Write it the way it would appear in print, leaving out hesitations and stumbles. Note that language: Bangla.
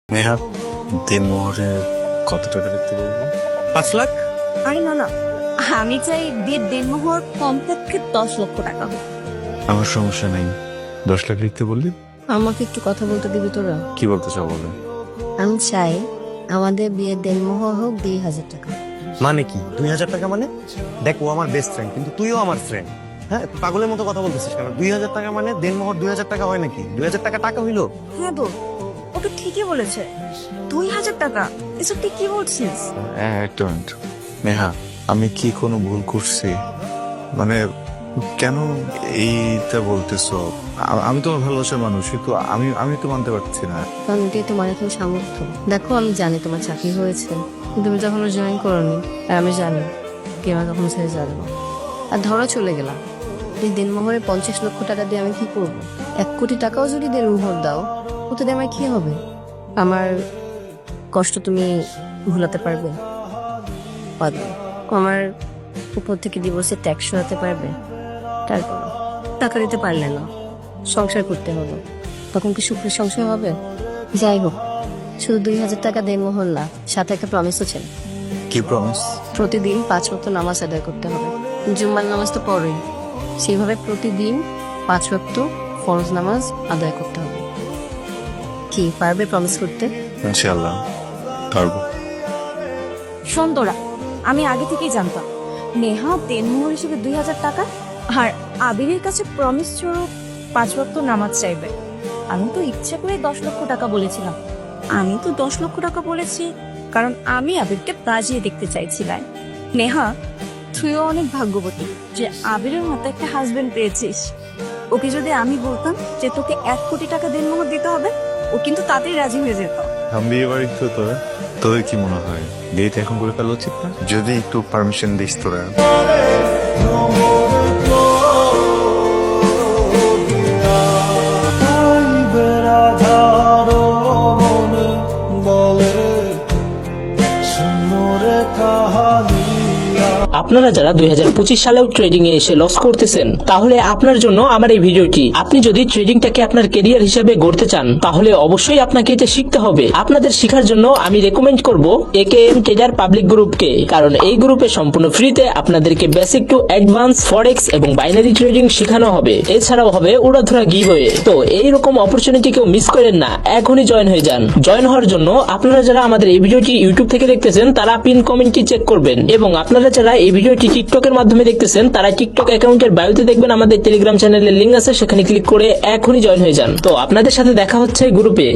নেহা, দিনমোহরে কত টাকা দিতে বলবো? 5 লাখ। আরে না না, আমি চাই বিয়ের দেনমোহর কমপক্ষে 10 লক্ষ টাকা হোক। আমার সমস্যা নেই, 10 লাখ লিখতে বললি? আমাকে একটু কথা বলতে দিবি তোরা? কি বলতে চাও বলে? আমি চাই আমাদের বিয়ের দেনমোহর হোক 2,000 টাকা। মানে কি 2,000 টাকা? মানে দেখ, ও আমার বেস্ট ফ্রেন্ড, কিন্তু তুইও আমার ফ্রেন্ড। হ্যাঁ, পাগলের মতো কথা বলতেছিস কেন? 2,000 টাকা মানে দেনমোহর 2,000 টাকা হয় নাকি? 2,000 টাকা টাকা হইলো? হ্যাঁ বল, ও তো ঠিকই বলেছে, 2,000 টাকা। এসব তুই কি বলছিস? একটা মিনিট। নেহা, আমি কি কোনো ভুল করছি? মানে কেন এইটা বলতেছো? আমি তোমার ভালোবাসার মানুষ, কিন্তু আমি আমি তো মানতে পারছি না। কারণ এটাই তোমার এখন সামর্থ্য। দেখো, আমি জানি তোমার চাকরি হয়েছে, কিন্তু তুমি যখন জয়েন করোনি, আর আমি জানি কি আমার কখনো ছেড়ে যাবে না। আর ধরো চলে গেলাম, এই দিনমোহরে 50 লক্ষ টাকা দিয়ে আমি কি করবো? 1 কোটি টাকাও যদি দিনমোহর দাও, ওতে দিয়ে আমার কি হবে? আমার কষ্ট তুমি ভুলাতে পারবে? পারবে। আমার উপর থেকে ডিভোর্সের ট্যাক্স সরাতে পারবে? তারপর টাকা দিতে পারলে না, সংসার করতে হলো, তখন কি সুখের সংসার হবে? যাই হোক, শুধু 2,000 টাকা দেনমোহর না, সাথে একটা প্রমিসও ছিল। কি প্রমিস? প্রতিদিন 5 ওয়াক্ত নামাজ আদায় করতে হবে। জুম্মার নামাজ তো পড়েই, সেইভাবে প্রতিদিন 5 ওয়াক্ত ফরজ নামাজ আদায় করতে হবে। কি পারবে প্রমিস করতে? ইনশাআল্লাহ পারবো। শোন তোরা, আমি আগে থেকেই জানতাম নেহা দেনমোহর হিসেবে 2,000 টাকা আর আবিরের কাছে প্রমিস স্বরূপ 5 ওয়াক্ত নামাজ চাইবে। আমি তো ইচ্ছা করে 10 লক্ষ টাকা বলেছিলাম। আমি তো 10 লক্ষ টাকা বলেছি কারণ আমি আবিরকে বাজিয়ে দেখতে চাইছিলাম। নেহা, তুইও অনেক ভাগ্যবতী যে আবিরের মতো একটা হাজবেন্ড পেয়েছিস। ওকে যদি আমি বলতাম যে তোকে 1 কোটি টাকা দেনমোহর দিতে হবে, ও কিন্তু তাতেই রাজি হয়ে যেত। আমি বিয়ে বাড়ি তো তোদের কি মনে হয় বিয়েটা এখন করে ফেলা উচিত না? যদি একটু পারমিশন দিস তোরা। আপনারা যারা 2025 সালেও ট্রেডিং এ এসে লস করতেছেন, তাহলে আপনার জন্য আমার এই ভিডিওটি। আপনি যদি ট্রেডিংটাকে আপনার ক্যারিয়ার হিসেবে গড়তে চান, তাহলে অবশ্যই আপনাকে এটা শিখতে হবে। আপনাদের শেখার জন্য আমি রেকমেন্ড করব AKM ট্রেডার পাবলিক গ্রুপকে, কারণ এই গ্রুপে সম্পূর্ণ ফ্রিতে আপনাদেরকে বেসিক টু অ্যাডভান্স ফরেক্স এবং বাইনারি ট্রেডিং শেখানো হবে। এছাড়াও হবে উড়াধুরা গিভওয়ে। তো এইরকম অপরচুনিটি কেউ মিস করেন না, এখনই জয়েন হয়ে যান। জয়েন হওয়ার জন্য আপনারা যারা আমাদের এই ভিডিওটি ইউটিউব থেকে দেখতেছেন, তারা পিন কমেন্টটি চেক করবেন, এবং আপনারা যারা এই ভিডিওটি টিকটকের মাধ্যমে দেখতেছেন, তারা টিকটক অ্যাকাউন্টের বায়োতে দেখবেন আমাদের টেলিগ্রাম চ্যানেলের লিংক আছে, সেখানে ক্লিক করে এখনই জয়েন হয়ে যান। তো আপনাদের সাথে দেখা হচ্ছে গ্রুপে।